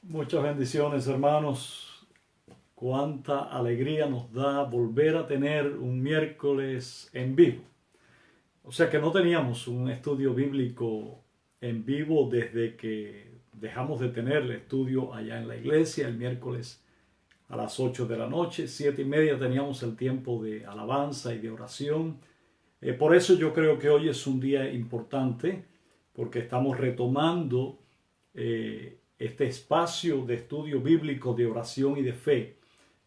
Muchas bendiciones, hermanos. Cuánta alegría nos da volver a tener un miércoles en vivo. O sea que no teníamos un estudio bíblico en vivo desde que dejamos de tener el estudio allá en la iglesia el miércoles a las 8 de la noche. 7:30 teníamos el tiempo de alabanza y de oración. Por eso yo creo que hoy es un día importante porque estamos retomando este espacio de estudio bíblico, de oración y de fe,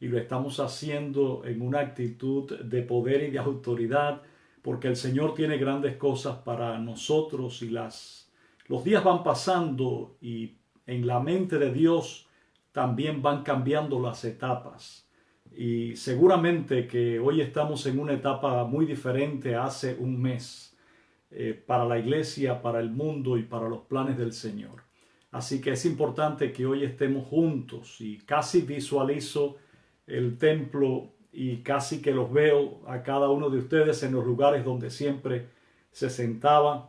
y lo estamos haciendo en una actitud de poder y de autoridad, porque el Señor tiene grandes cosas para nosotros y los días van pasando y en la mente de Dios también van cambiando las etapas. Y seguramente que hoy estamos en una etapa muy diferente a hace un mes para la iglesia, para el mundo y para los planes del Señor. Así que es importante que hoy estemos juntos y casi visualizo el templo y casi que los veo a cada uno de ustedes en los lugares donde siempre se sentaban.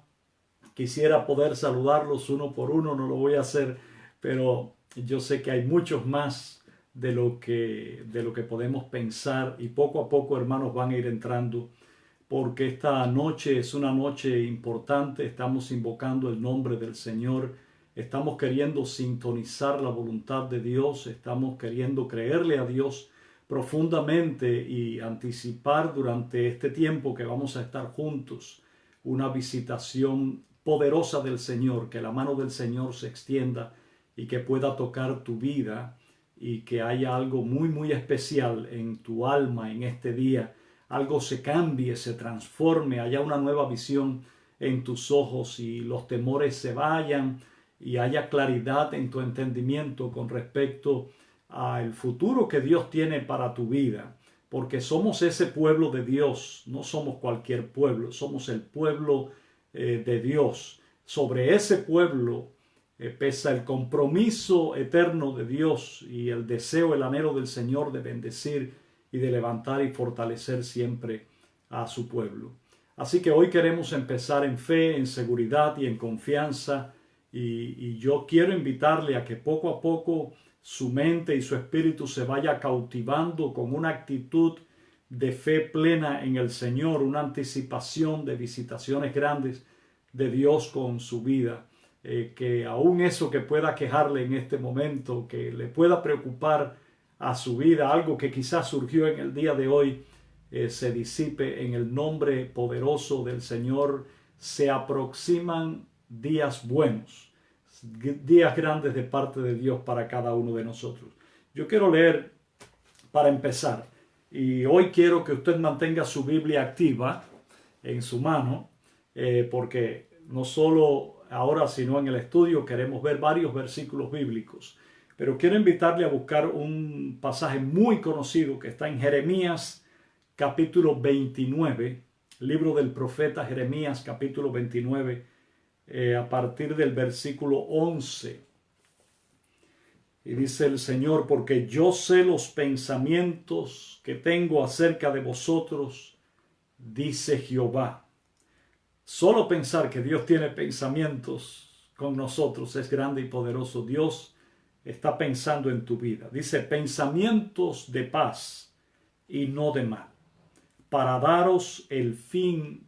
Quisiera poder saludarlos uno por uno, no lo voy a hacer, pero yo sé que hay muchos más de lo que podemos pensar y poco a poco, hermanos, van a ir entrando porque esta noche es una noche importante. Estamos invocando el nombre del Señor, estamos queriendo sintonizar la voluntad de Dios, estamos queriendo creerle a Dios profundamente y anticipar durante este tiempo que vamos a estar juntos una visitación poderosa del Señor, que la mano del Señor se extienda y que pueda tocar tu vida y que haya algo muy muy especial en tu alma en este día. Algo se cambie, se transforme, haya una nueva visión en tus ojos y los temores se vayan y haya claridad en tu entendimiento con respecto al futuro que Dios tiene para tu vida. Porque somos ese pueblo de Dios, no somos cualquier pueblo, somos el pueblo de Dios. Sobre ese pueblo pesa el compromiso eterno de Dios y el deseo, el anhelo del Señor de bendecir y de levantar y fortalecer siempre a su pueblo. Así que hoy queremos empezar en fe, en seguridad y en confianza, y yo quiero invitarle a que poco a poco su mente y su espíritu se vaya cautivando con una actitud de fe plena en el Señor, una anticipación de visitaciones grandes de Dios con su vida. Que aún eso que pueda quejarle en este momento, que le pueda preocupar a su vida, algo que quizás surgió en el día de hoy, se disipe en el nombre poderoso del Señor. Se aproximan días buenos, días grandes de parte de Dios para cada uno de nosotros. Yo quiero leer para empezar, y hoy quiero que usted mantenga su Biblia activa en su mano, porque no solo ahora, sino en el estudio queremos ver varios versículos bíblicos. Pero quiero invitarle a buscar un pasaje muy conocido que está en Jeremías capítulo 29, libro del profeta Jeremías capítulo 29, a partir del versículo 11. Y dice el Señor: porque yo sé los pensamientos que tengo acerca de vosotros, dice Jehová. Solo pensar que Dios tiene pensamientos con nosotros es grande y poderoso. Dios está pensando en tu vida. Dice: pensamientos de paz y no de mal, para daros el fin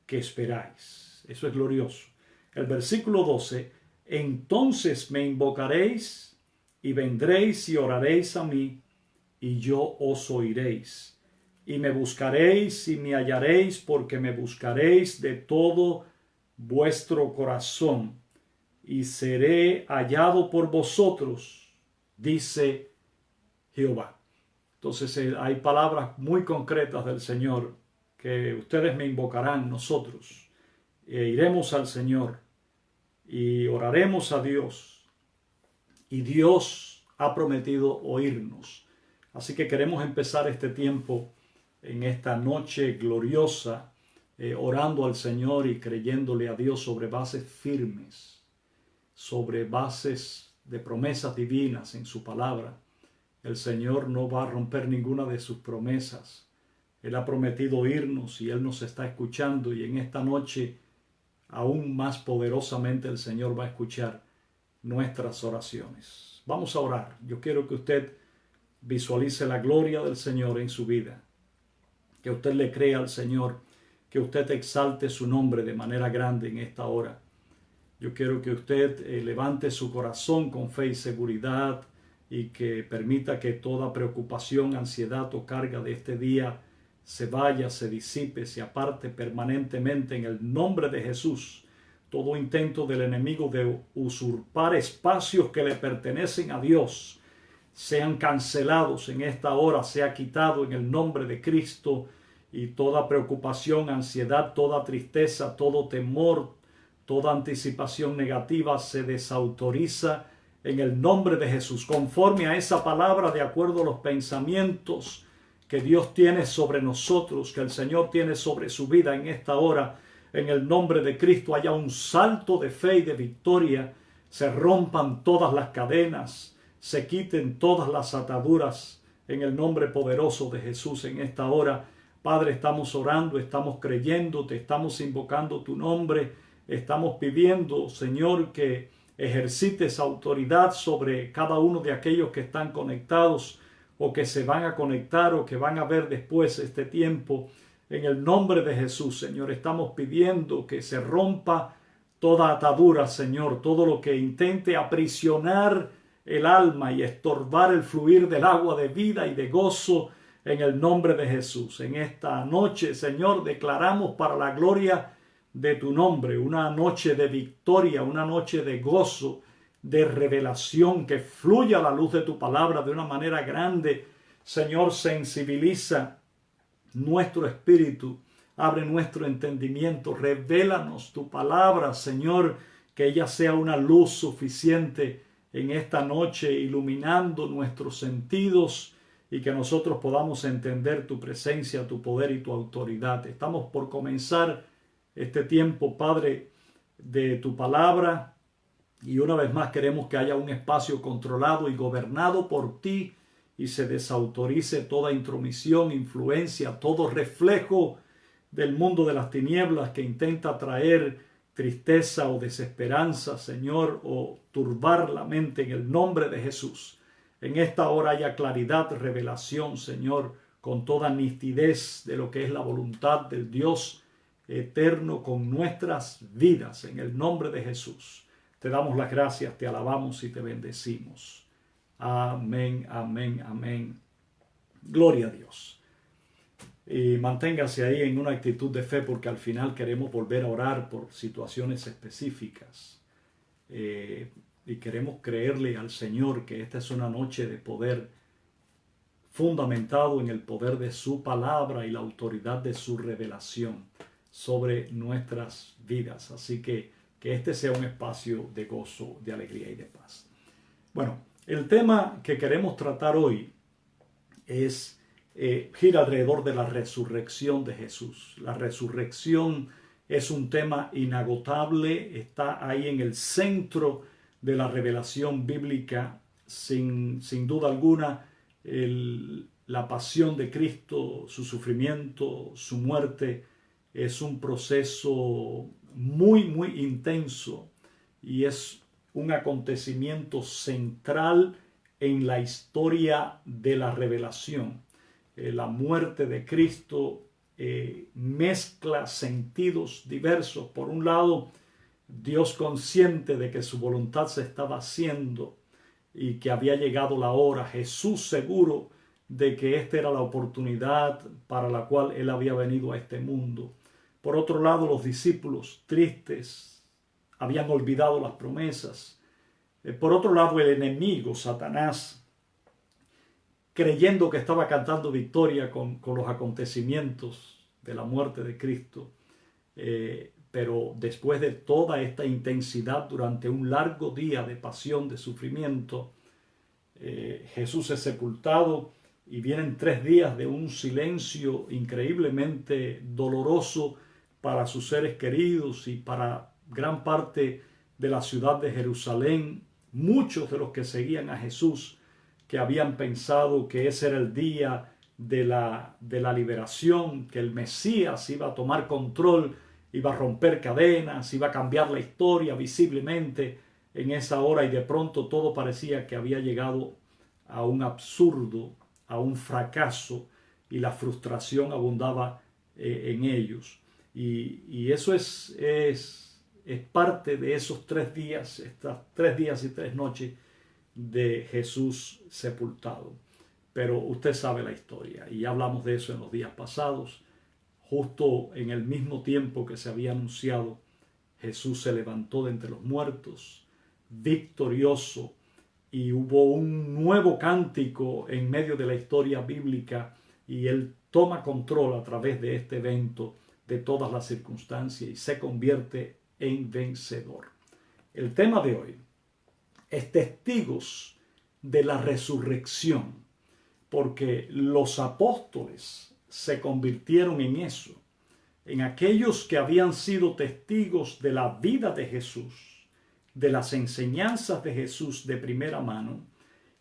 que esperáis. Eso es glorioso. El versículo 12: entonces me invocaréis y vendréis y oraréis a mí, y yo os oiréis. Y me buscaréis y me hallaréis, porque me buscaréis de todo vuestro corazón, y seré hallado por vosotros, dice Jehová. Entonces hay palabras muy concretas del Señor, que ustedes me invocarán, nosotros iremos al Señor y oraremos a Dios, y Dios ha prometido oírnos. Así que queremos empezar este tiempo en esta noche gloriosa, orando al Señor y creyéndole a Dios sobre bases firmes, sobre bases de promesas divinas en su palabra. El Señor no va a romper ninguna de sus promesas. Él ha prometido oírnos y Él nos está escuchando, y en esta noche aún más poderosamente el Señor va a escuchar nuestras oraciones. Vamos a orar. Yo quiero que usted visualice la gloria del Señor en su vida, que usted le crea al Señor, que usted exalte su nombre de manera grande en esta hora. Yo quiero que usted levante su corazón con fe y seguridad y que permita que toda preocupación, ansiedad o carga de este día se vaya, se disipe, se aparte permanentemente en el nombre de Jesús. Todo intento del enemigo de usurpar espacios que le pertenecen a Dios sean cancelados en esta hora, sea quitado en el nombre de Cristo, y toda preocupación, ansiedad, toda tristeza, todo temor, toda anticipación negativa se desautoriza en el nombre de Jesús, conforme a esa palabra, de acuerdo a los pensamientos que Dios tiene sobre nosotros, que el Señor tiene sobre su vida en esta hora. En el nombre de Cristo haya un salto de fe y de victoria, se rompan todas las cadenas, se quiten todas las ataduras en el nombre poderoso de Jesús en esta hora. Padre, estamos orando, estamos creyendo, te estamos invocando tu nombre, estamos pidiendo, Señor, que ejercites autoridad sobre cada uno de aquellos que están conectados o que se van a conectar o que van a ver después este tiempo. En el nombre de Jesús, Señor, estamos pidiendo que se rompa toda atadura, Señor, todo lo que intente aprisionar el alma y estorbar el fluir del agua de vida y de gozo, en el nombre de Jesús. En esta noche, Señor, declaramos para la gloria de tu nombre una noche de victoria, una noche de gozo, de revelación, que fluya la luz de tu palabra de una manera grande. Señor, sensibiliza nuestro espíritu, abre nuestro entendimiento, revélanos tu palabra, Señor, que ella sea una luz suficiente en esta noche, iluminando nuestros sentidos, y que nosotros podamos entender tu presencia, tu poder y tu autoridad. Estamos por comenzar este tiempo, Padre, de tu palabra, y una vez más queremos que haya un espacio controlado y gobernado por ti, y se desautorice toda intromisión, influencia, todo reflejo del mundo de las tinieblas que intenta traer tristeza o desesperanza, Señor, o turbar la mente, en el nombre de Jesús. En esta hora haya claridad, revelación, Señor, con toda nitidez de lo que es la voluntad del Dios eterno con nuestras vidas. En el nombre de Jesús te damos las gracias, te alabamos y te bendecimos. Amén, amén, amén. Gloria a Dios. Y manténgase ahí en una actitud de fe, porque al final queremos volver a orar por situaciones específicas. Y queremos creerle al Señor que esta es una noche de poder fundamentado en el poder de su palabra y la autoridad de su revelación sobre nuestras vidas. Así que este sea un espacio de gozo, de alegría y de paz. Bueno, el tema que queremos tratar hoy gira alrededor de la resurrección de Jesús. La resurrección es un tema inagotable, está ahí en el centro de la revelación bíblica, sin duda alguna. La pasión de Cristo, su sufrimiento, su muerte, es un proceso muy, muy intenso, y es un acontecimiento central en la historia de la revelación. La muerte de Cristo mezcla sentidos diversos. Por un lado, Dios, consciente de que su voluntad se estaba haciendo y que había llegado la hora. Jesús, seguro de que esta era la oportunidad para la cual él había venido a este mundo. Por otro lado, los discípulos, tristes, habían olvidado las promesas. Por otro lado, el enemigo, Satanás, creyendo que estaba cantando victoria con los acontecimientos de la muerte de Cristo. Pero después de toda esta intensidad durante un largo día de pasión, de sufrimiento, Jesús es sepultado, y vienen 3 días de un silencio increíblemente doloroso para sus seres queridos y para gran parte de la ciudad de Jerusalén. Muchos de los que seguían a Jesús, que habían pensado que ese era el día de la liberación, que el Mesías iba a tomar control, iba a romper cadenas, iba a cambiar la historia visiblemente, en esa hora y de pronto todo parecía que había llegado a un absurdo, a un fracaso, y la frustración abundaba en ellos. Y eso es parte de esos 3 días, estas 3 días y 3 noches de Jesús sepultado. Pero usted sabe la historia y ya hablamos de eso en los días pasados. Justo en el mismo tiempo que se había anunciado, Jesús se levantó de entre los muertos, victorioso, y hubo un nuevo cántico en medio de la historia bíblica, y Él toma control a través de este evento de todas las circunstancias y se convierte en vencedor. El tema de hoy es testigos de la resurrección, porque los apóstoles se convirtieron en eso, en aquellos que habían sido testigos de la vida de Jesús, de las enseñanzas de Jesús de primera mano,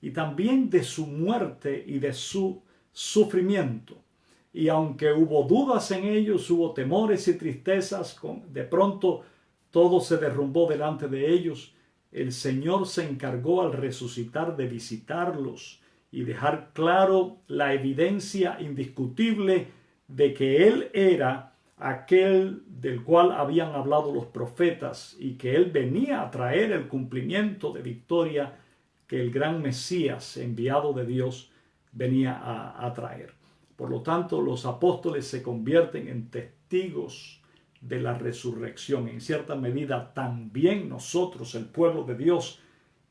y también de su muerte y de su sufrimiento. Y aunque hubo dudas en ellos, hubo temores y tristezas, de pronto todo se derrumbó delante de ellos, el Señor se encargó al resucitar de visitarlos y dejar claro la evidencia indiscutible de que Él era aquel del cual habían hablado los profetas y que Él venía a traer el cumplimiento de victoria que el gran Mesías enviado de Dios venía a traer. Por lo tanto, los apóstoles se convierten en testigos de la resurrección. En cierta medida, también nosotros, el pueblo de Dios,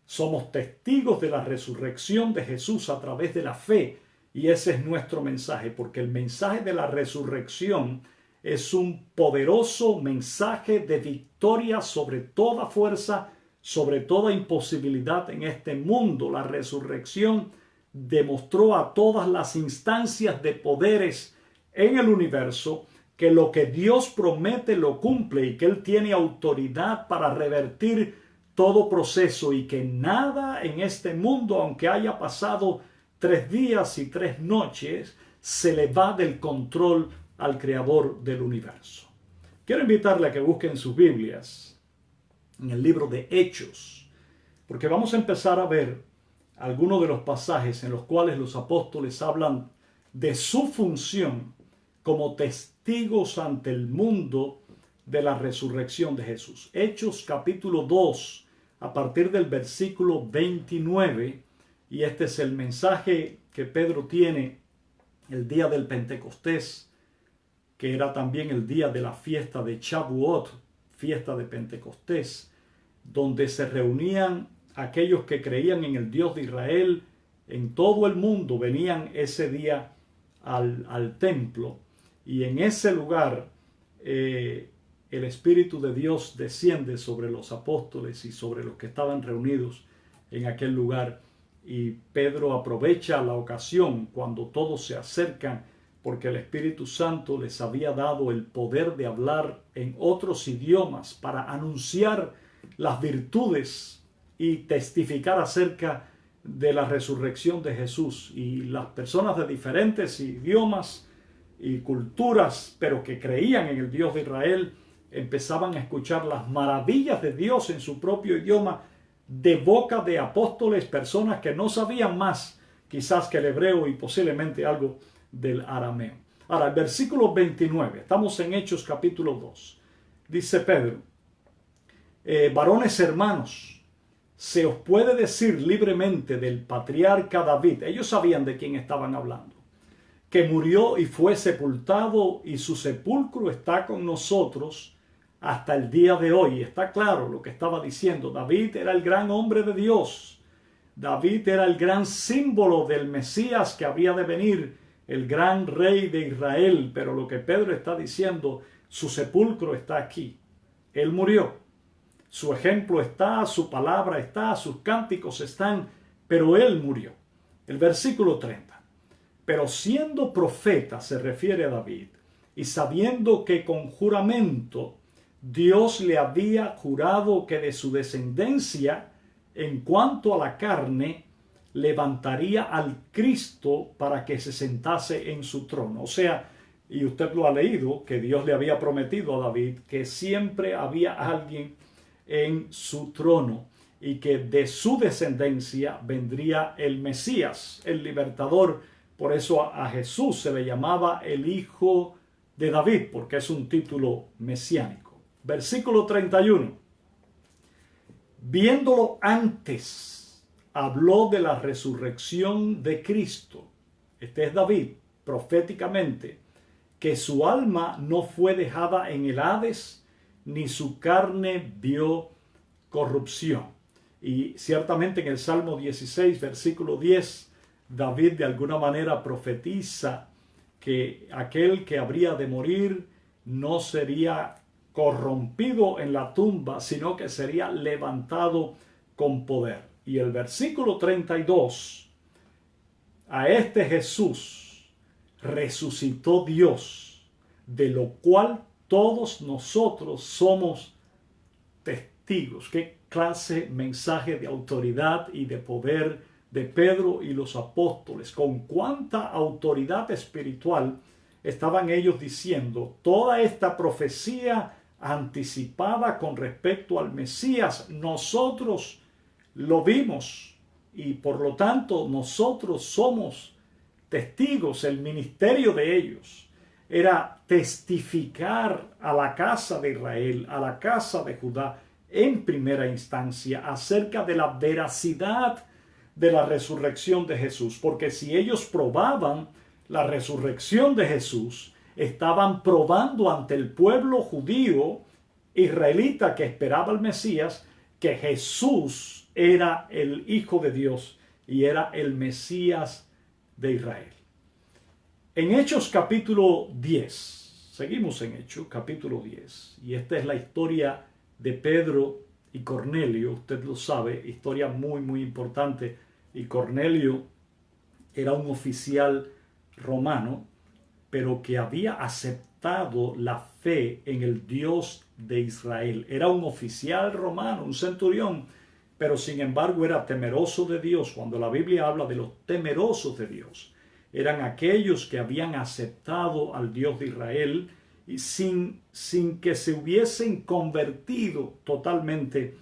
somos testigos de la resurrección de Jesús a través de la fe. Y ese es nuestro mensaje, porque el mensaje de la resurrección es un poderoso mensaje de victoria sobre toda fuerza, sobre toda imposibilidad en este mundo. La resurrección demostró a todas las instancias de poderes en el universo que lo que Dios promete lo cumple y que Él tiene autoridad para revertir todo proceso y que nada en este mundo, aunque haya pasado 3 días y 3 noches, se le va del control al Creador del universo. Quiero invitarle a que busquen sus Biblias en el libro de Hechos, porque vamos a empezar a ver algunos de los pasajes en los cuales los apóstoles hablan de su función como testigos ante el mundo de la resurrección de Jesús. Hechos capítulo 2, a partir del versículo 29, y este es el mensaje que Pedro tiene el día del Pentecostés, que era también el día de la fiesta de Shavuot, fiesta de Pentecostés, donde se reunían aquellos que creían en el Dios de Israel en todo el mundo, venían ese día al templo, y en ese lugar el Espíritu de Dios desciende sobre los apóstoles y sobre los que estaban reunidos en aquel lugar, y Pedro aprovecha la ocasión cuando todos se acercan, porque el Espíritu Santo les había dado el poder de hablar en otros idiomas para anunciar las virtudes y testificar acerca de la resurrección de Jesús. Y las personas de diferentes idiomas y culturas, pero que creían en el Dios de Israel, empezaban a escuchar las maravillas de Dios en su propio idioma de boca de apóstoles, personas que no sabían más quizás que el hebreo y posiblemente algo del arameo. Ahora, el versículo 29, estamos en Hechos capítulo 2, dice Pedro: varones hermanos, se os puede decir libremente del patriarca David. Ellos sabían de quién estaban hablando, que murió y fue sepultado, y su sepulcro está con nosotros hasta el día de hoy. Está claro lo que estaba diciendo. David era el gran hombre de Dios. David era el gran símbolo del Mesías que había de venir, el gran rey de Israel. Pero lo que Pedro está diciendo, su sepulcro está aquí. Él murió. Su ejemplo está, su palabra está, sus cánticos están, pero él murió. El versículo 30. Pero siendo profeta, se refiere a David, y sabiendo que con juramento Dios le había jurado que de su descendencia, en cuanto a la carne, levantaría al Cristo para que se sentase en su trono. O sea, y usted lo ha leído, que Dios le había prometido a David que siempre había alguien en su trono. y que de su descendencia vendría el Mesías, el libertador. Por eso a Jesús se le llamaba el Hijo de David, porque es un título mesiánico. Versículo 31. Viéndolo antes, habló de la resurrección de Cristo. Este es David, proféticamente, que su alma no fue dejada en el Hades, ni su carne vio corrupción. Y ciertamente en el Salmo 16, versículo 10, David de alguna manera profetiza que aquel que habría de morir no sería corrompido en la tumba, sino que sería levantado con poder. Y el versículo 32, a este Jesús resucitó Dios, de lo cual todos nosotros somos testigos. Qué clase mensaje de autoridad y de poder de Pedro y los apóstoles. Con cuánta autoridad espiritual estaban ellos diciendo toda esta profecía anticipada con respecto al Mesías. Nosotros lo vimos y por lo tanto nosotros somos testigos. El ministerio de ellos era testificar a la casa de Israel, a la casa de Judá, en primera instancia, acerca de la veracidad de la resurrección de Jesús. Porque si ellos probaban la resurrección de Jesús, estaban probando ante el pueblo judío, israelita, que esperaba al Mesías, que Jesús era el Hijo de Dios y era el Mesías de Israel. En Hechos capítulo 10, seguimos en Hechos capítulo 10, y esta es la historia de Pedro y Cornelio. Usted lo sabe, historia muy muy importante. Y Cornelio era un oficial romano, pero que había aceptado la fe en el Dios de Israel. Era un oficial romano, un centurión, pero sin embargo era temeroso de Dios. Cuando la Biblia habla de los temerosos de Dios, eran aquellos que habían aceptado al Dios de Israel y sin que se hubiesen convertido totalmente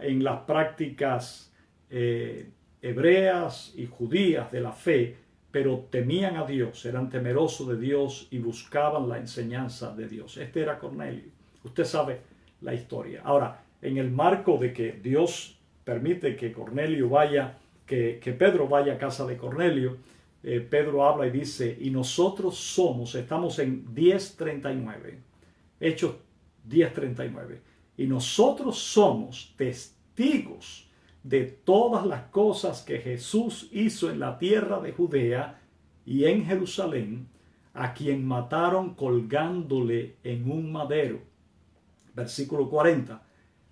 en las prácticas hebreas y judías de la fe, pero temían a Dios, eran temerosos de Dios y buscaban la enseñanza de Dios. Este era Cornelio. Usted sabe la historia. Ahora, en el marco de que Dios permite que Cornelio vaya, que Pedro vaya a casa de Cornelio, Pedro habla y dice, y nosotros somos, estamos en 10:39, Hechos 10:39, y nosotros somos testigos de todas las cosas que Jesús hizo en la tierra de Judea y en Jerusalén, a quien mataron colgándole en un madero. Versículo 40,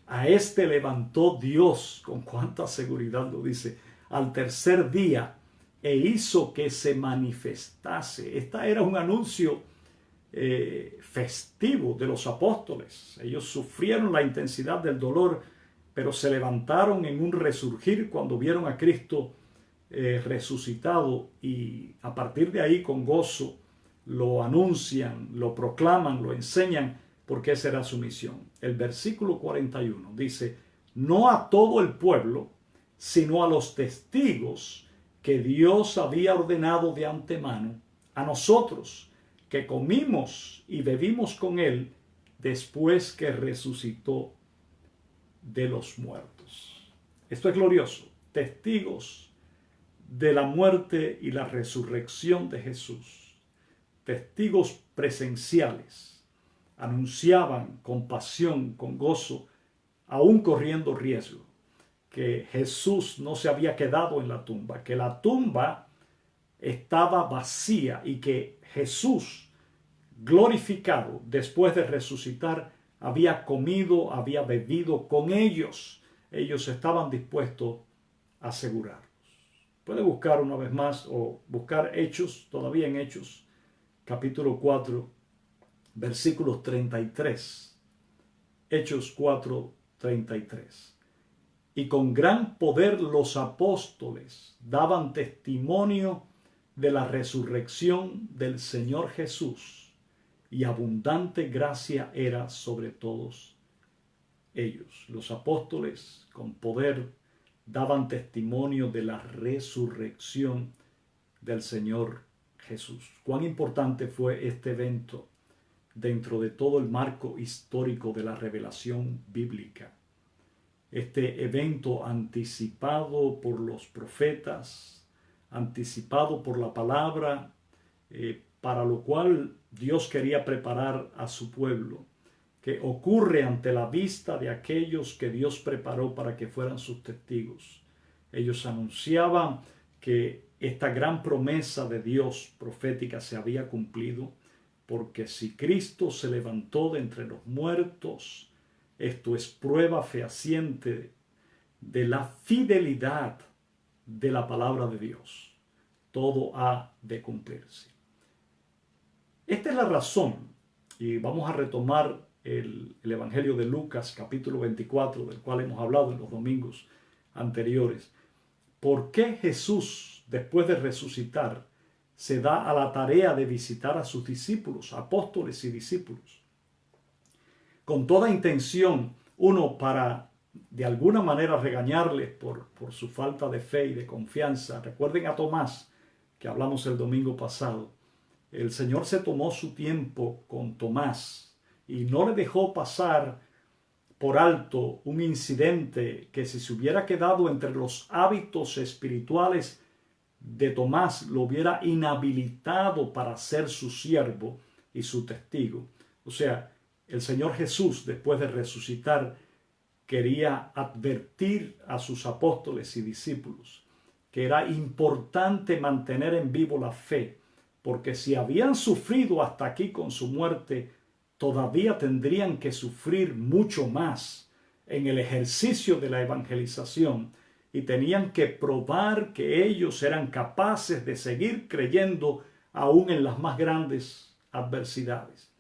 a este levantó Dios, con cuánta seguridad lo dice, al tercer día, e hizo que se manifestase. Este era un anuncio festivo de los apóstoles. Ellos sufrieron la intensidad del dolor, pero se levantaron en un resurgir cuando vieron a Cristo resucitado, y a partir de ahí con gozo lo anuncian, lo proclaman, lo enseñan, porque esa era su misión. El versículo 41 dice, no a todo el pueblo, sino a los testigos que Dios había ordenado de antemano, a nosotros que comimos y bebimos con él después que resucitó de los muertos. Esto es glorioso. Testigos de la muerte y la resurrección de Jesús. Testigos presenciales. Anunciaban con pasión, con gozo, aún corriendo riesgo, que Jesús no se había quedado en la tumba, que la tumba estaba vacía y que Jesús, glorificado después de resucitar, había comido, había bebido con ellos. Ellos estaban dispuestos a asegurarlos. Puede buscar una vez más o buscar Hechos, todavía en Hechos, capítulo 4, versículos 33. Hechos 4, 33. Y con gran poder los apóstoles daban testimonio de la resurrección del Señor Jesús, y abundante gracia era sobre todos ellos. Los apóstoles con poder daban testimonio de la resurrección del Señor Jesús. Cuán importante fue este evento dentro de todo el marco histórico de la revelación bíblica. Este evento anticipado por los profetas, anticipado por la palabra, para lo cual Dios quería preparar a su pueblo, que ocurre ante la vista de aquellos que Dios preparó para que fueran sus testigos. Ellos anunciaban que esta gran promesa de Dios profética se había cumplido, porque si Cristo se levantó de entre los muertos, esto es prueba fehaciente de la fidelidad de la palabra de Dios. Todo ha de cumplirse. Esta es la razón, y vamos a retomar el Evangelio de Lucas, capítulo 24, del cual hemos hablado en los domingos anteriores. ¿Por qué Jesús, después de resucitar, se da a la tarea de visitar a sus discípulos, apóstoles y discípulos? Con toda intención, uno, para de alguna manera regañarles por su falta de fe y de confianza. Recuerden a Tomás, que hablamos el domingo pasado. El Señor se tomó su tiempo con Tomás y no le dejó pasar por alto un incidente que, si se hubiera quedado entre los hábitos espirituales de Tomás, lo hubiera inhabilitado para ser su siervo y su testigo. O sea, el Señor Jesús, después de resucitar, quería advertir a sus apóstoles y discípulos que era importante mantener en vivo la fe, porque si habían sufrido hasta aquí con su muerte, todavía tendrían que sufrir mucho más en el ejercicio de la evangelización, y tenían que probar que ellos eran capaces de seguir creyendo aún en las más grandes adversidades.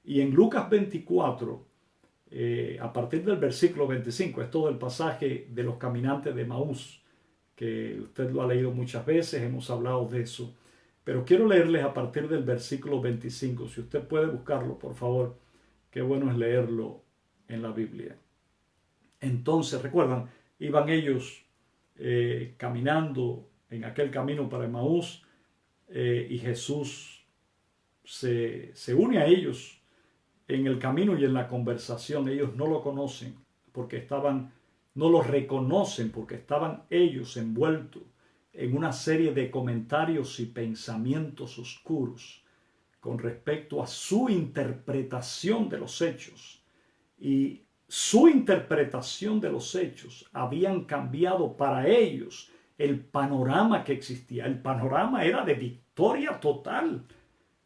Y en Lucas 24, a partir del versículo 25, es todo el pasaje de los caminantes de Maús, que usted lo ha leído muchas veces, hemos hablado de eso. Pero quiero leerles a partir del versículo 25. Si usted puede buscarlo, por favor, qué bueno es leerlo en la Biblia. Entonces, recuerdan, iban ellos caminando en aquel camino para Emaús, y Jesús se une a ellos en el camino y en la conversación. Ellos no lo conocen porque no lo reconocen porque estaban ellos envueltos en una serie de comentarios y pensamientos oscuros con respecto a su interpretación de los hechos. Y su interpretación de los hechos habían cambiado para ellos el panorama que existía. El panorama era de victoria total.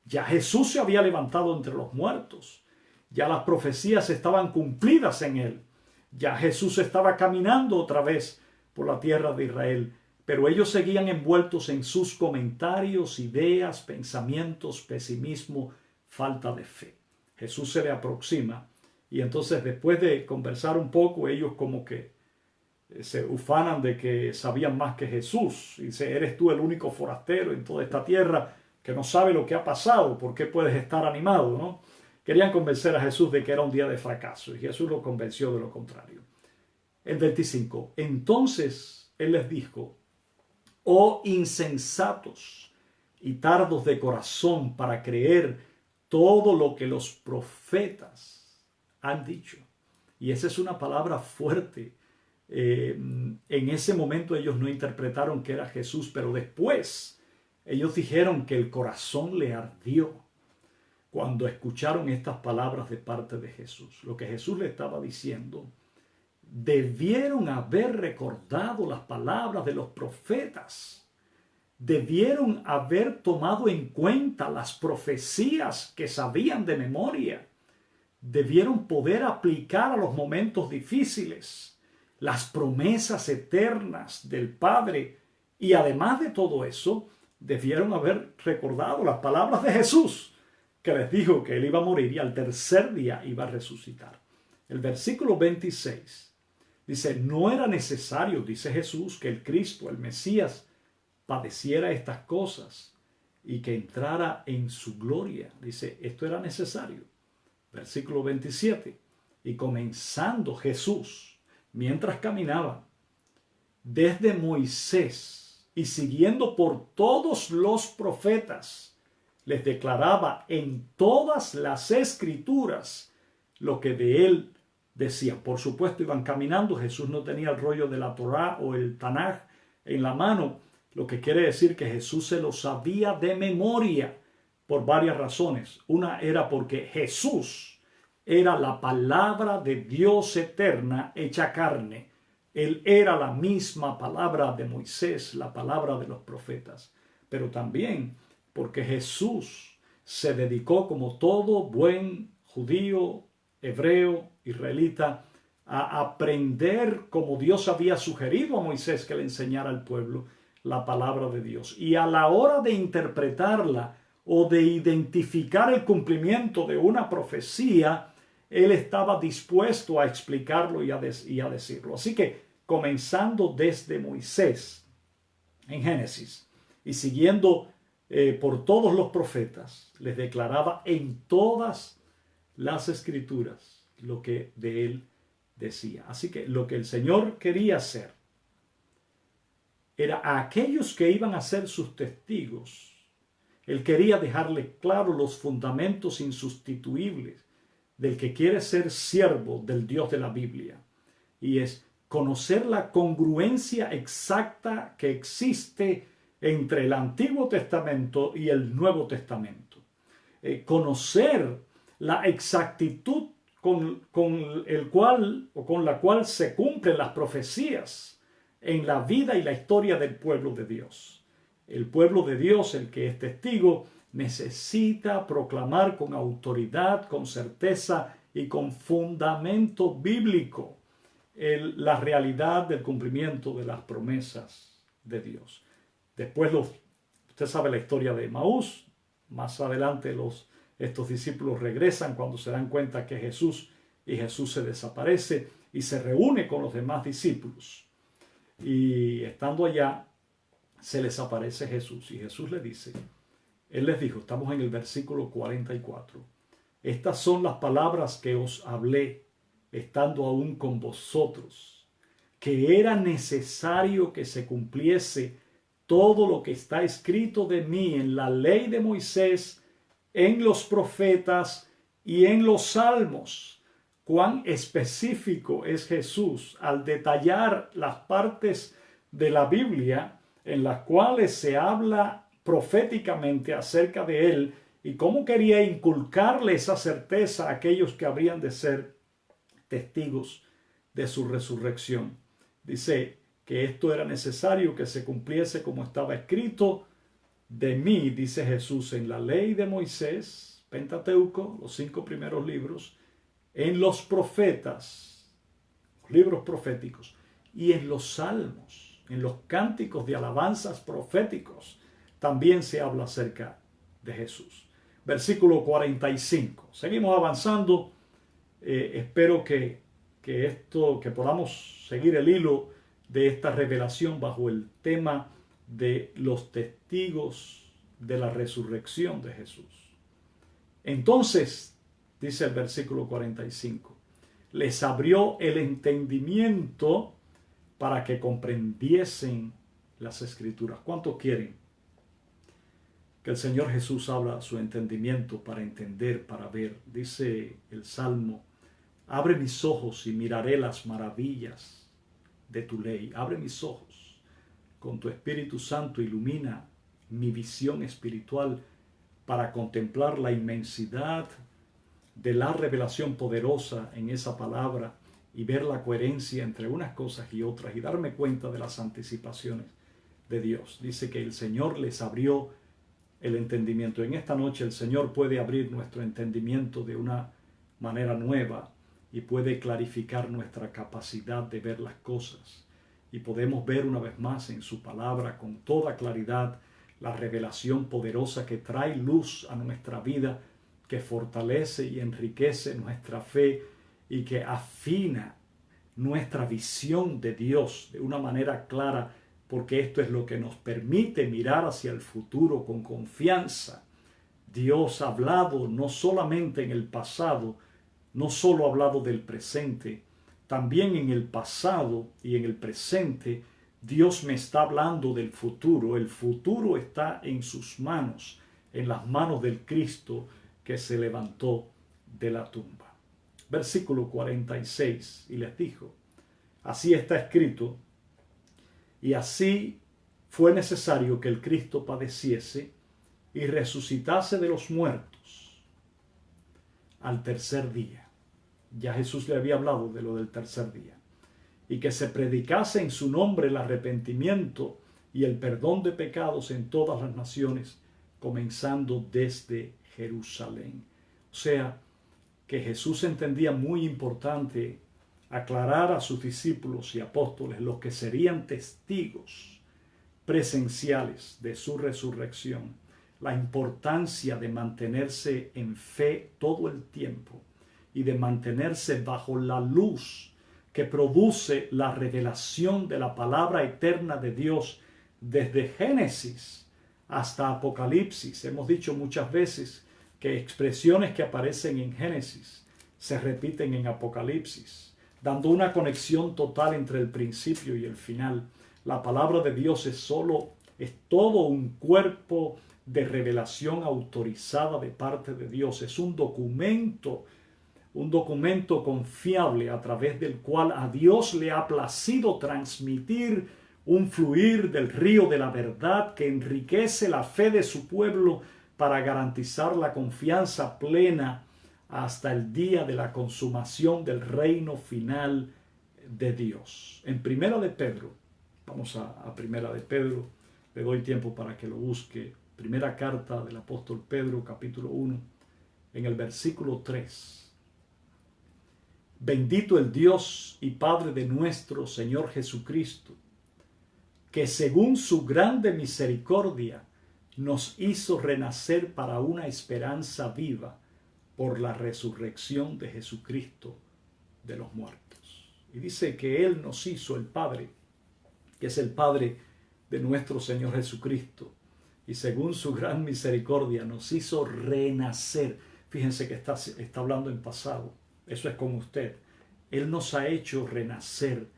Ya Jesús se había levantado entre los muertos. Ya las profecías estaban cumplidas en él. Ya Jesús estaba caminando otra vez por la tierra de Israel. Pero ellos seguían envueltos en sus comentarios, ideas, pensamientos, pesimismo, falta de fe. Jesús se le aproxima y entonces, después de conversar un poco, ellos como que se ufanan de que sabían más que Jesús. Y dice: eres tú el único forastero en toda esta tierra que no sabe lo que ha pasado. ¿Por qué puedes estar animado, no? Querían convencer a Jesús de que era un día de fracaso, y Jesús lo convenció de lo contrario. El 25. Entonces Él les dijo: oh insensatos y tardos de corazón para creer todo lo que los profetas han dicho. Y esa es una palabra fuerte. En ese momento ellos no interpretaron que era Jesús, pero después ellos dijeron que el corazón le ardió cuando escucharon estas palabras de parte de Jesús. Lo que Jesús le estaba diciendo: debieron haber recordado las palabras de los profetas. Debieron haber tomado en cuenta las profecías que sabían de memoria. Debieron poder aplicar a los momentos difíciles las promesas eternas del Padre. Y además de todo eso, debieron haber recordado las palabras de Jesús, que les dijo que Él iba a morir y al tercer día iba a resucitar. El versículo 26 dice: no era necesario, dice Jesús, que el Cristo, el Mesías, padeciera estas cosas y que entrara en su gloria. Dice, esto era necesario. Versículo 27. y comenzando Jesús, mientras caminaba, desde Moisés y siguiendo por todos los profetas, les declaraba en todas las escrituras lo que de él decía. Por supuesto, iban caminando. Jesús no tenía el rollo de la Torá o el Tanaj en la mano, lo que quiere decir que Jesús se lo sabía de memoria por varias razones. Una era porque Jesús era la palabra de Dios eterna hecha carne. Él era la misma palabra de Moisés, la palabra de los profetas. Pero también porque Jesús se dedicó, como todo buen judío, hebreo, israelita, a aprender como Dios había sugerido a Moisés que le enseñara al pueblo la palabra de Dios. Y a la hora de interpretarla o de identificar el cumplimiento de una profecía, él estaba dispuesto a explicarlo y a decirlo. Así que, comenzando desde Moisés en Génesis y siguiendo por todos los profetas, les declaraba en todas las escrituras lo que de él decía. Así que lo que el Señor quería hacer era a aquellos que iban a ser sus testigos. Él quería dejarle claro los fundamentos insustituibles del que quiere ser siervo del Dios de la Biblia. Y es conocer la congruencia exacta que existe entre el Antiguo Testamento y el Nuevo Testamento. Conocer la exactitud con la cual se cumplen las profecías en la vida y la historia del pueblo de Dios. El pueblo de Dios, el que es testigo, necesita proclamar con autoridad, con certeza y con fundamento bíblico la realidad del cumplimiento de las promesas de Dios. Después, usted sabe la historia de Emaús. Más adelante estos discípulos regresan cuando se dan cuenta que Jesús se desaparece y se reúne con los demás discípulos. Y estando allá, se les aparece Jesús y Jesús les dice, él les dijo, estamos en el versículo 44, estas son las palabras que os hablé estando aún con vosotros, que era necesario que se cumpliese todo lo que está escrito de mí en la ley de Moisés, en los profetas y en los salmos. Cuán específico es Jesús al detallar las partes de la Biblia en las cuales se habla proféticamente acerca de él y cómo quería inculcarle esa certeza a aquellos que habrían de ser testigos de su resurrección. Dice que esto era necesario que se cumpliese como estaba escrito de mí, dice Jesús, en la ley de Moisés, Pentateuco, los 5 primeros libros, en los profetas, libros proféticos, y en los salmos, en los cánticos de alabanzas proféticos, también se habla acerca de Jesús. Versículo 45. Seguimos avanzando. Espero que podamos seguir el hilo de esta revelación bajo el tema de los testigos de la resurrección de Jesús. Entonces, dice el versículo 45, les abrió el entendimiento para que comprendiesen las Escrituras. ¿Cuántos quieren que el Señor Jesús abra su entendimiento para entender, para ver? Dice el Salmo, abre mis ojos y miraré las maravillas de tu ley. Abre mis ojos. Con tu Espíritu Santo ilumina mi visión espiritual para contemplar la inmensidad de la revelación poderosa en esa palabra y ver la coherencia entre unas cosas y otras y darme cuenta de las anticipaciones de Dios. Dice que el Señor les abrió el entendimiento. En esta noche el Señor puede abrir nuestro entendimiento de una manera nueva y puede clarificar nuestra capacidad de ver las cosas. Y podemos ver una vez más en su palabra con toda claridad la revelación poderosa que trae luz a nuestra vida, que fortalece y enriquece nuestra fe y que afina nuestra visión de Dios de una manera clara, porque esto es lo que nos permite mirar hacia el futuro con confianza. Dios ha hablado no solamente en el pasado, no solo ha hablado del presente, también en el pasado y en el presente, Dios me está hablando del futuro. El futuro está en sus manos, en las manos del Cristo que se levantó de la tumba. Versículo 46, y les dijo, así está escrito, y así fue necesario que el Cristo padeciese y resucitase de los muertos al tercer día. Ya Jesús le había hablado de lo del tercer día. Y que se predicase en su nombre el arrepentimiento y el perdón de pecados en todas las naciones, comenzando desde Jerusalén. O sea, que Jesús entendía muy importante aclarar a sus discípulos y apóstoles, los que serían testigos presenciales de su resurrección, la importancia de mantenerse en fe todo el tiempo y de mantenerse bajo la luz que produce la revelación de la palabra eterna de Dios desde Génesis hasta Apocalipsis. Hemos dicho muchas veces que expresiones que aparecen en Génesis se repiten en Apocalipsis, dando una conexión total entre el principio y el final. La palabra de Dios es todo un cuerpo de revelación autorizada de parte de Dios. Es un documento confiable a través del cual a Dios le ha placido transmitir un fluir del río de la verdad que enriquece la fe de su pueblo para garantizar la confianza plena hasta el día de la consumación del reino final de Dios. En Primera de Pedro, vamos a Primera de Pedro, le doy tiempo para que lo busque. Primera carta del apóstol Pedro, capítulo 1, en el versículo 3. Bendito el Dios y Padre de nuestro Señor Jesucristo, que según su grande misericordia nos hizo renacer para una esperanza viva por la resurrección de Jesucristo de los muertos. Y dice que Él nos hizo el Padre, que es el Padre de nuestro Señor Jesucristo, y según su gran misericordia nos hizo renacer. Fíjense que está hablando en pasado. Eso es como usted. Él nos ha hecho renacer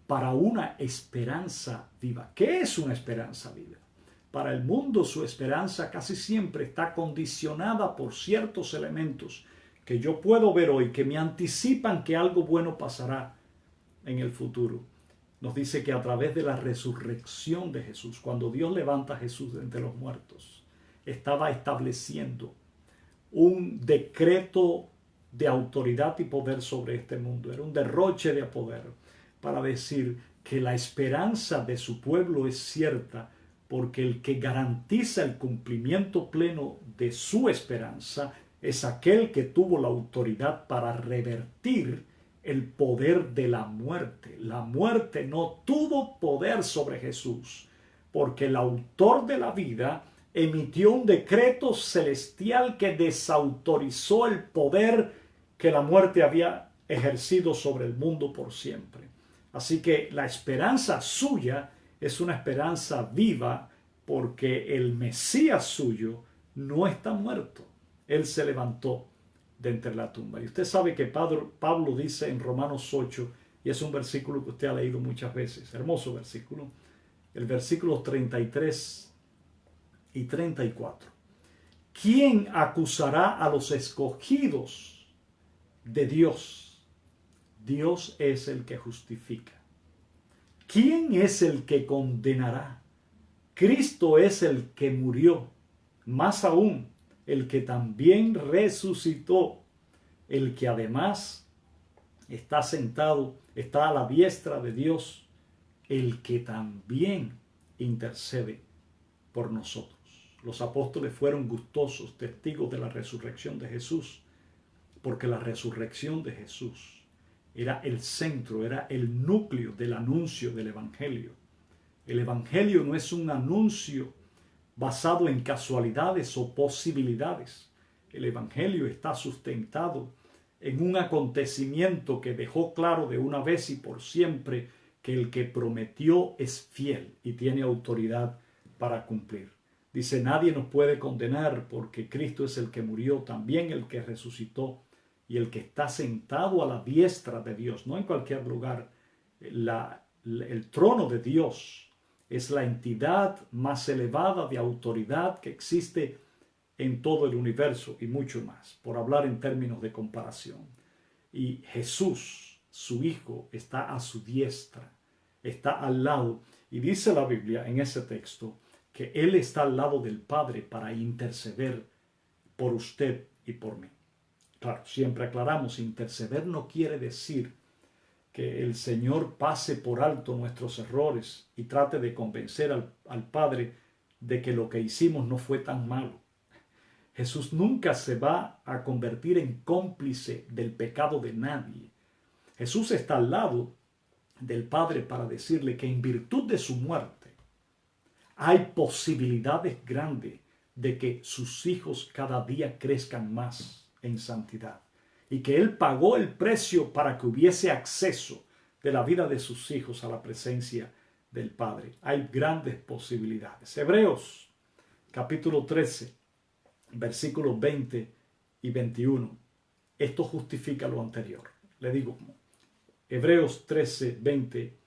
para una esperanza viva. ¿Qué es una esperanza viva? Para el mundo su esperanza casi siempre está condicionada por ciertos elementos que yo puedo ver hoy, que me anticipan que algo bueno pasará en el futuro. Nos dice que a través de la resurrección de Jesús, cuando Dios levanta a Jesús de entre los muertos, estaba estableciendo un decreto de autoridad y poder sobre este mundo. Era un derroche de poder para decir que la esperanza de su pueblo es cierta, porque el que garantiza el cumplimiento pleno de su esperanza es aquel que tuvo la autoridad para revertir el poder de la muerte. La muerte no tuvo poder sobre Jesús, porque el autor de la vida emitió un decreto celestial que desautorizó el poder que la muerte había ejercido sobre el mundo por siempre. Así que la esperanza suya es una esperanza viva, porque el Mesías suyo no está muerto. Él se levantó de entre la tumba. Y usted sabe que Pablo dice en Romanos 8, y es un versículo que usted ha leído muchas veces, hermoso versículo, el versículo 33 y 34. ¿Quién acusará a los escogidos de Dios? Dios es el que justifica. ¿Quién es el que condenará? Cristo es el que murió, más aún, el que también resucitó, el que además está sentado, está a la diestra de Dios, el que también intercede por nosotros. Los apóstoles fueron gustosos testigos de la resurrección de Jesús, porque la resurrección de Jesús era el centro, era el núcleo del anuncio del Evangelio. El Evangelio no es un anuncio basado en casualidades o posibilidades. El Evangelio está sustentado en un acontecimiento que dejó claro de una vez y por siempre que el que prometió es fiel y tiene autoridad para cumplir. Dice, nadie nos puede condenar porque Cristo es el que murió, también el que resucitó, y el que está sentado a la diestra de Dios, no en cualquier lugar. El trono de Dios es la entidad más elevada de autoridad que existe en todo el universo y mucho más, por hablar en términos de comparación. Y Jesús, su Hijo, está a su diestra, está al lado. Y dice la Biblia en ese texto que Él está al lado del Padre para interceder por usted y por mí. Claro, siempre aclaramos, interceder no quiere decir que el Señor pase por alto nuestros errores y trate de convencer al Padre de que lo que hicimos no fue tan malo. Jesús nunca se va a convertir en cómplice del pecado de nadie. Jesús está al lado del Padre para decirle que en virtud de su muerte hay posibilidades grandes de que sus hijos cada día crezcan más en santidad y que Él pagó el precio para que hubiese acceso de la vida de sus hijos a la presencia del Padre. Hay grandes posibilidades. Hebreos capítulo 13, versículos 20 y 21. Esto justifica lo anterior. Le digo, Hebreos 13, 20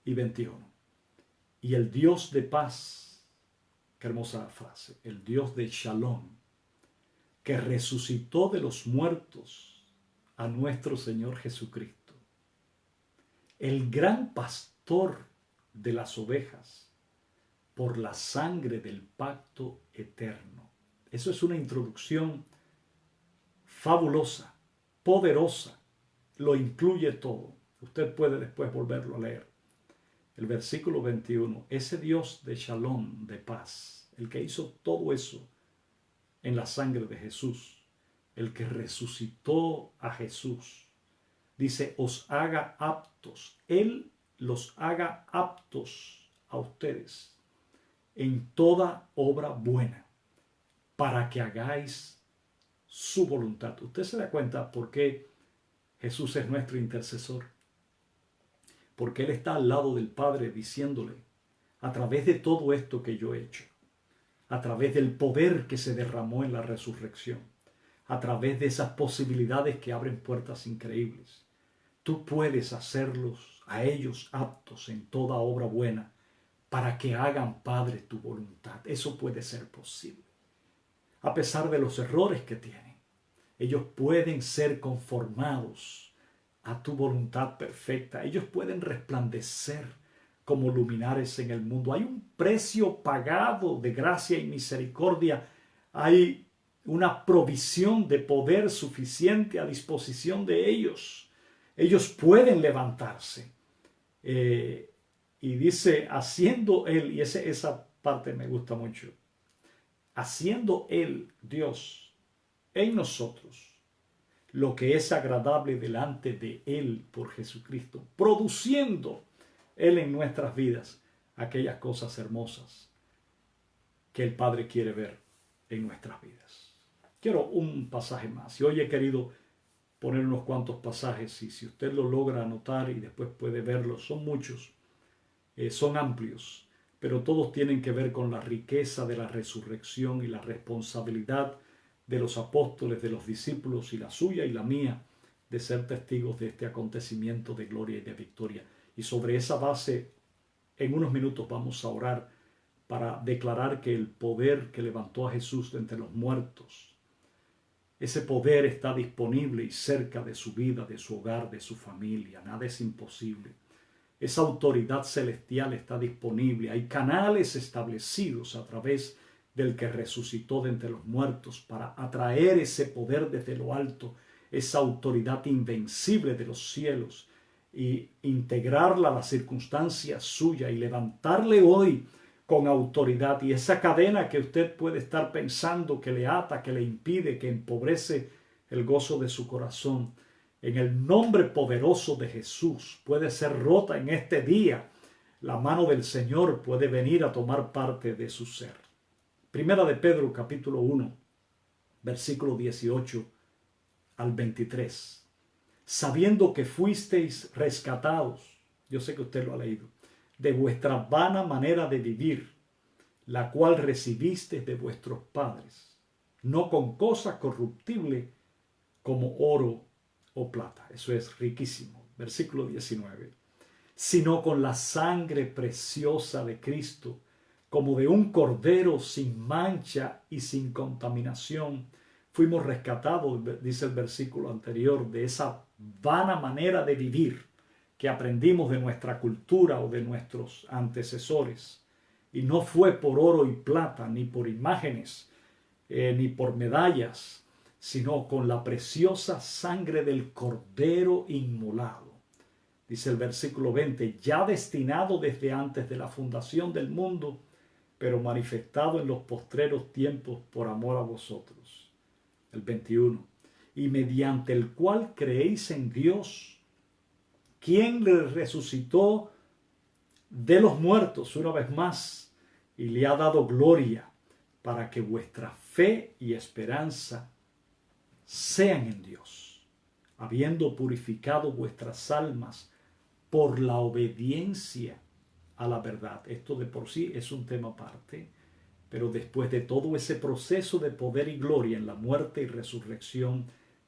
y 21. Y el Dios de paz, qué hermosa frase, el Dios de Shalom, que resucitó de los muertos a nuestro Señor Jesucristo, el gran pastor de las ovejas, por la sangre del pacto eterno. Eso es una introducción fabulosa, poderosa, lo incluye todo. Usted puede después volverlo a leer. El versículo 21, ese Dios de Shalom, de paz, el que hizo todo eso en la sangre de Jesús, el que resucitó a Jesús, dice, os haga aptos, Él los haga aptos a ustedes en toda obra buena, para que hagáis su voluntad. Usted se da cuenta por qué Jesús es nuestro intercesor. Porque Él está al lado del Padre diciéndole, a través de todo esto que yo he hecho, a través del poder que se derramó en la resurrección, a través de esas posibilidades que abren puertas increíbles, tú puedes hacerlos a ellos aptos en toda obra buena para que hagan, Padre, tu voluntad. Eso puede ser posible. A pesar de los errores que tienen, ellos pueden ser conformados a tu voluntad perfecta. Ellos pueden resplandecer como luminares en el mundo. Hay un precio pagado de gracia y misericordia. Hay una provisión de poder suficiente a disposición de ellos. Ellos pueden levantarse. Y dice, haciendo Él, y esa parte me gusta mucho, haciendo Él, Dios, en nosotros, lo que es agradable delante de Él por Jesucristo, produciendo Él en nuestras vidas aquellas cosas hermosas que el Padre quiere ver en nuestras vidas. Quiero un pasaje más. Y hoy he querido poner unos cuantos pasajes, y si usted lo logra anotar y después puede verlos, son muchos, son amplios, pero todos tienen que ver con la riqueza de la resurrección y la responsabilidad de los apóstoles, de los discípulos, y la suya y la mía, de ser testigos de este acontecimiento de gloria y de victoria. Y sobre esa base, en unos minutos vamos a orar para declarar que el poder que levantó a Jesús de entre los muertos, ese poder está disponible y cerca de su vida, de su hogar, de su familia. Nada es imposible. Esa autoridad celestial está disponible. Hay canales establecidos a través del que resucitó de entre los muertos para atraer ese poder desde lo alto, esa autoridad invencible de los cielos, y integrarla a la circunstancia suya y levantarle hoy con autoridad. Y esa cadena que usted puede estar pensando que le ata, que le impide, que empobrece el gozo de su corazón, en el nombre poderoso de Jesús puede ser rota en este día. La mano del Señor puede venir a tomar parte de su ser. Primera de Pedro, capítulo 1, versículo 18 al 23. Sabiendo que fuisteis rescatados, yo sé que usted lo ha leído, de vuestra vana manera de vivir, la cual recibisteis de vuestros padres, no con cosa corruptible, como oro o plata. Eso es riquísimo. Versículo 19. Sino con la sangre preciosa de Cristo, como de un cordero sin mancha y sin contaminación, fuimos rescatados, dice el versículo anterior, de esa vana manera de vivir que aprendimos de nuestra cultura o de nuestros antecesores. Y no fue por oro y plata, ni por imágenes, ni por medallas, sino con la preciosa sangre del cordero inmolado. Dice el versículo 20, ya destinado desde antes de la fundación del mundo, pero manifestado en los postreros tiempos por amor a vosotros. El 21, y mediante el cual creéis en Dios, quien le resucitó de los muertos una vez más y le ha dado gloria, para que vuestra fe y esperanza sean en Dios, habiendo purificado vuestras almas por la obediencia a la verdad. Esto de por sí es un tema aparte, pero después de todo ese proceso de poder y gloria en la muerte y resurrección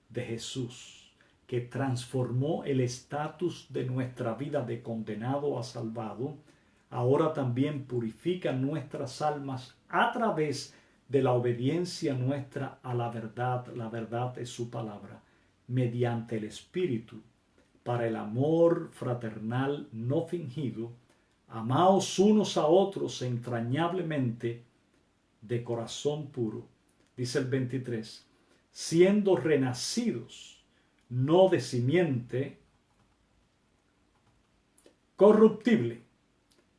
de Jesús, que transformó el estatus de nuestra vida de condenado a salvado, ahora también purifica nuestras almas a través de la obediencia nuestra a la verdad es su palabra, mediante el Espíritu, para el amor fraternal no fingido. Amaos unos a otros entrañablemente de corazón puro, dice el 23, siendo renacidos, no de simiente corruptible,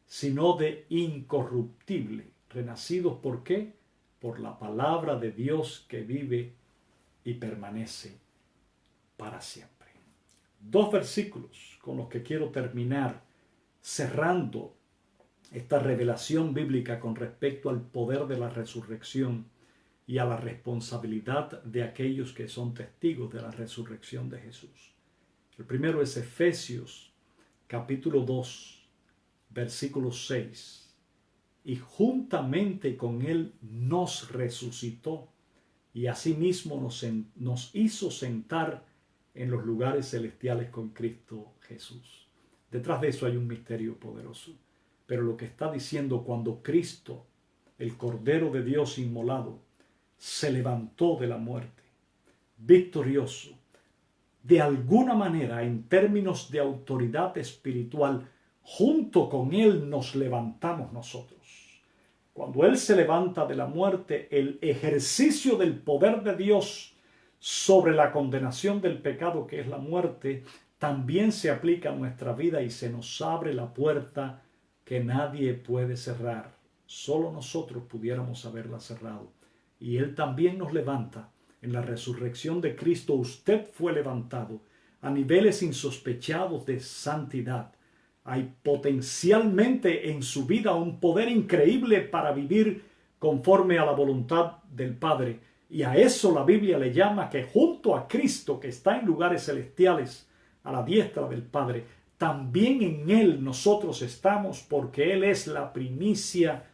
sino de incorruptible. Renacidos, ¿por qué? Por la palabra de Dios que vive y permanece para siempre. Dos versículos con los que quiero terminar cerrando esta revelación bíblica con respecto al poder de la resurrección y a la responsabilidad de aquellos que son testigos de la resurrección de Jesús. El primero es Efesios capítulo 2, versículo 6. Y juntamente con él nos resucitó y asimismo nos hizo sentar en los lugares celestiales con Cristo Jesús. Detrás de eso hay un misterio poderoso. Pero lo que está diciendo, cuando Cristo, el Cordero de Dios inmolado, se levantó de la muerte, victorioso, de alguna manera, en términos de autoridad espiritual, junto con Él nos levantamos nosotros. Cuando Él se levanta de la muerte, el ejercicio del poder de Dios sobre la condenación del pecado, que es la muerte, también se aplica a nuestra vida y se nos abre la puerta que nadie puede cerrar. Solo nosotros pudiéramos haberla cerrado. Y Él también nos levanta. En la resurrección de Cristo usted fue levantado a niveles insospechados de santidad. Hay potencialmente en su vida un poder increíble para vivir conforme a la voluntad del Padre. Y a eso la Biblia le llama que junto a Cristo, que está en lugares celestiales, a la diestra del Padre, también en Él nosotros estamos, porque Él es la primicia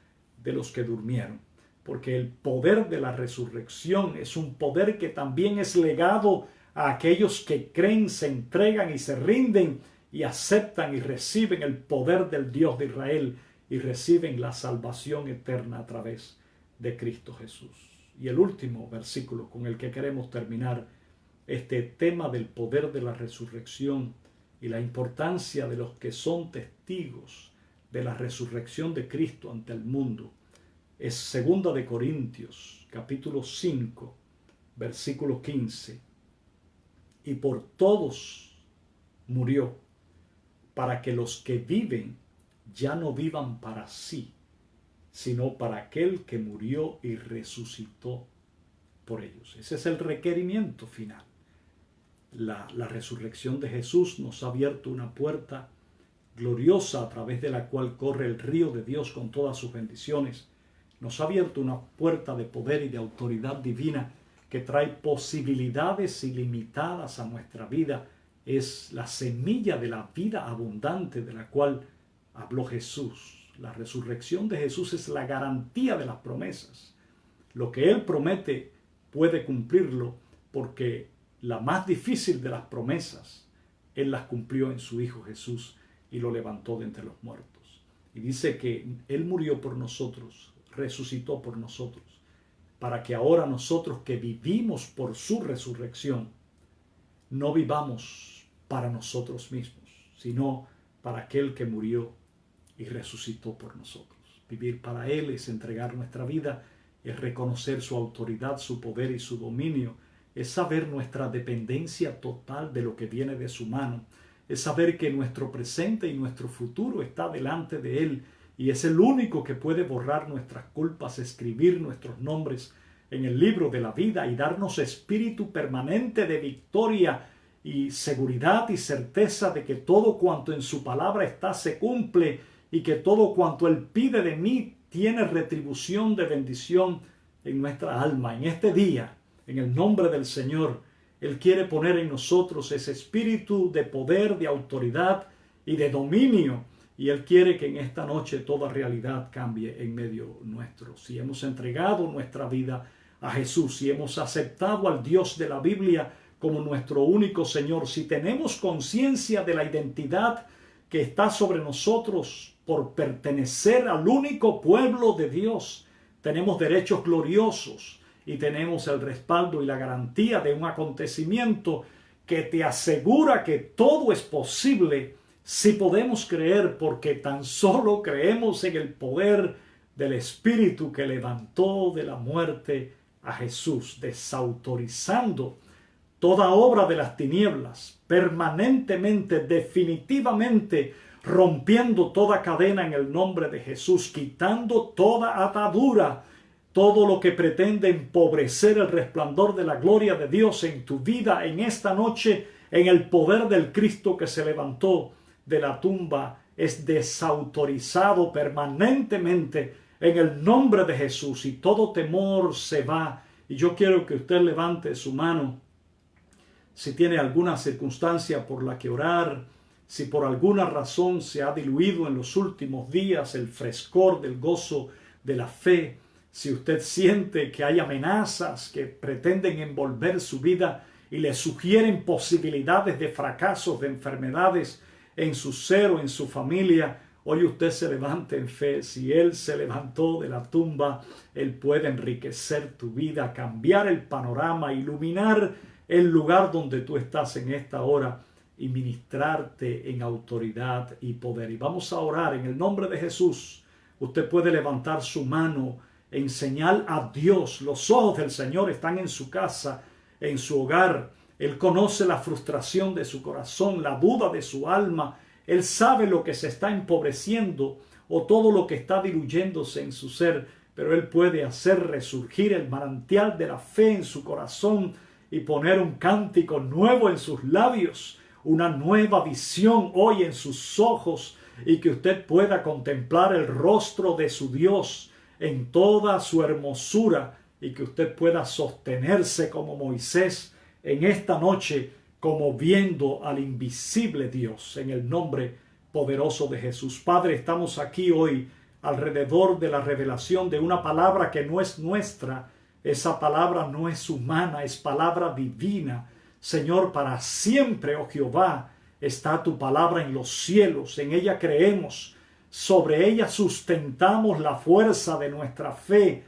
de los que durmieron. Porque el poder de la resurrección es un poder que también es legado a aquellos que creen, se entregan y se rinden y aceptan y reciben el poder del Dios de Israel y reciben la salvación eterna a través de Cristo Jesús. Y el último versículo con el que queremos terminar este tema del poder de la resurrección y la importancia de los que son testigos de la resurrección de Cristo ante el mundo es 2 de Corintios, capítulo 5, versículo 15. Y por todos murió, para que los que viven ya no vivan para sí, sino para aquel que murió y resucitó por ellos. Ese es el requerimiento final. La resurrección de Jesús nos ha abierto una puerta gloriosa a través de la cual corre el río de Dios con todas sus bendiciones. Nos ha abierto una puerta de poder y de autoridad divina que trae posibilidades ilimitadas a nuestra vida. Es la semilla de la vida abundante de la cual habló Jesús. La resurrección de Jesús es la garantía de las promesas. Lo que Él promete puede cumplirlo porque la más difícil de las promesas, Él las cumplió en su Hijo Jesús y lo levantó de entre los muertos. Y dice que Él murió por nosotros, resucitó por nosotros, para que ahora nosotros que vivimos por su resurrección, no vivamos para nosotros mismos, sino para aquel que murió y resucitó por nosotros. Vivir para Él es entregar nuestra vida, es reconocer su autoridad, su poder y su dominio, es saber nuestra dependencia total de lo que viene de su mano, es saber que nuestro presente y nuestro futuro está delante de Él y es el único que puede borrar nuestras culpas, escribir nuestros nombres en el libro de la vida y darnos espíritu permanente de victoria y seguridad y certeza de que todo cuanto en su palabra está se cumple y que todo cuanto Él pide de mí tiene retribución de bendición en nuestra alma. En este día, en el nombre del Señor, Él quiere poner en nosotros ese espíritu de poder, de autoridad y de dominio. Y Él quiere que en esta noche toda realidad cambie en medio nuestro. Si hemos entregado nuestra vida a Jesús, si hemos aceptado al Dios de la Biblia como nuestro único Señor, si tenemos conciencia de la identidad que está sobre nosotros por pertenecer al único pueblo de Dios, tenemos derechos gloriosos y tenemos el respaldo y la garantía de un acontecimiento que te asegura que todo es posible si podemos creer, porque tan solo creemos en el poder del Espíritu que levantó de la muerte a Jesús, desautorizando toda obra de las tinieblas, permanentemente, definitivamente, rompiendo toda cadena en el nombre de Jesús, quitando toda atadura, todo lo que pretende empobrecer el resplandor de la gloria de Dios en tu vida en esta noche, en el poder del Cristo que se levantó de la tumba, es desautorizado permanentemente en el nombre de Jesús y todo temor se va. Y yo quiero que usted levante su mano si tiene alguna circunstancia por la que orar, si por alguna razón se ha diluido en los últimos días el frescor del gozo de la fe, si usted siente que hay amenazas que pretenden envolver su vida y le sugieren posibilidades de fracasos, de enfermedades en su ser o en su familia, hoy usted se levante en fe. Si Él se levantó de la tumba, Él puede enriquecer tu vida, cambiar el panorama, iluminar el lugar donde tú estás en esta hora y ministrarte en autoridad y poder. Y vamos a orar en el nombre de Jesús. Usted puede levantar su mano en señal a Dios. Los ojos del Señor están en su casa, en su hogar. Él conoce la frustración de su corazón, la duda de su alma. Él sabe lo que se está empobreciendo o todo lo que está diluyéndose en su ser, pero Él puede hacer resurgir el manantial de la fe en su corazón y poner un cántico nuevo en sus labios, una nueva visión hoy en sus ojos, y que usted pueda contemplar el rostro de su Dios en toda su hermosura, y que usted pueda sostenerse como Moisés en esta noche, como viendo al invisible Dios, en el nombre poderoso de Jesús. Padre, estamos aquí hoy alrededor de la revelación de una palabra que no es nuestra. Esa palabra no es humana, es palabra divina. Señor, para siempre, oh Jehová, está tu palabra en los cielos. En ella creemos, sobre ella sustentamos la fuerza de nuestra fe.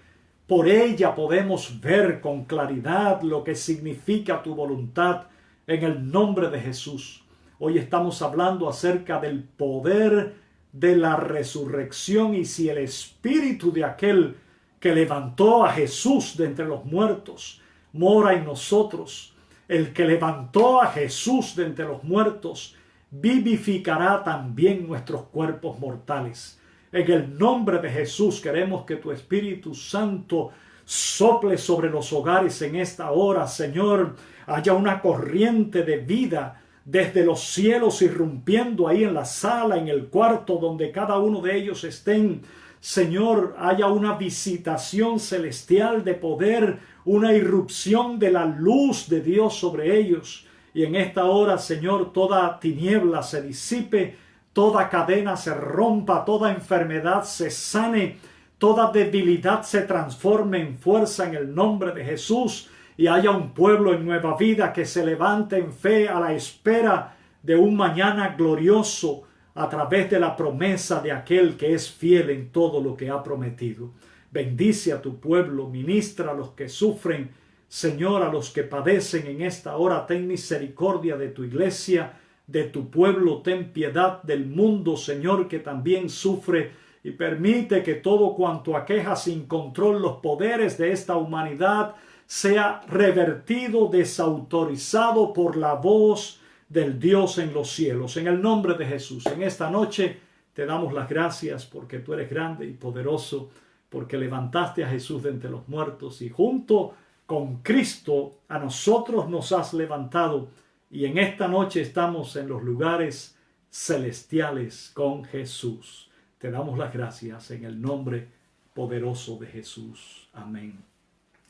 Por ella podemos ver con claridad lo que significa tu voluntad en el nombre de Jesús. Hoy estamos hablando acerca del poder de la resurrección, y si el espíritu de aquel que levantó a Jesús de entre los muertos mora en nosotros, el que levantó a Jesús de entre los muertos vivificará también nuestros cuerpos mortales. En el nombre de Jesús queremos que tu Espíritu Santo sople sobre los hogares en esta hora. Señor, haya una corriente de vida desde los cielos irrumpiendo ahí en la sala, en el cuarto donde cada uno de ellos estén. Señor, haya una visitación celestial de poder, una irrupción de la luz de Dios sobre ellos. Y en esta hora, Señor, toda tiniebla se disipe, toda cadena se rompa, toda enfermedad se sane, toda debilidad se transforme en fuerza en el nombre de Jesús. y haya un pueblo en Nueva Vida que se levante en fe a la espera de un mañana glorioso a través de la promesa de aquel que es fiel en todo lo que ha prometido. Bendice a tu pueblo, ministra a los que sufren, Señor, a los que padecen en esta hora. Ten misericordia de tu iglesia, de tu pueblo. Ten piedad del mundo, Señor, que también sufre, y permite que todo cuanto aqueja sin control los poderes de esta humanidad sea revertido, desautorizado por la voz del Dios en los cielos. En el nombre de Jesús, en esta noche te damos las gracias porque tú eres grande y poderoso, porque levantaste a Jesús de entre los muertos y junto con Cristo a nosotros nos has levantado, y en esta noche estamos en los lugares celestiales con Jesús. Te damos las gracias en el nombre poderoso de Jesús. Amén.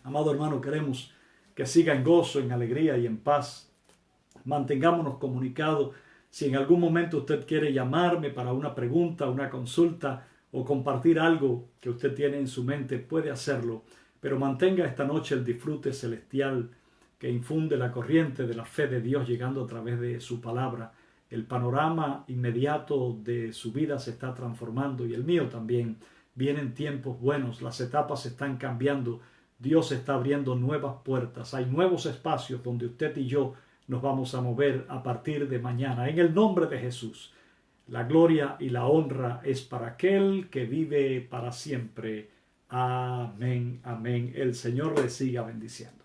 Amado hermano, queremos que siga en gozo, en alegría y en paz. Mantengámonos comunicados. Si en algún momento usted quiere llamarme para una pregunta, una consulta o compartir algo que usted tiene en su mente, puede hacerlo. Pero mantenga esta noche el disfrute celestial que infunde la corriente de la fe de Dios llegando a través de su palabra. El panorama inmediato de su vida se está transformando y el mío también. Vienen tiempos buenos, las etapas están cambiando. Dios está abriendo nuevas puertas. Hay nuevos espacios donde usted y yo nos vamos a mover a partir de mañana. En el nombre de Jesús, la gloria y la honra es para aquel que vive para siempre. Amén, amén. El Señor le siga bendiciendo.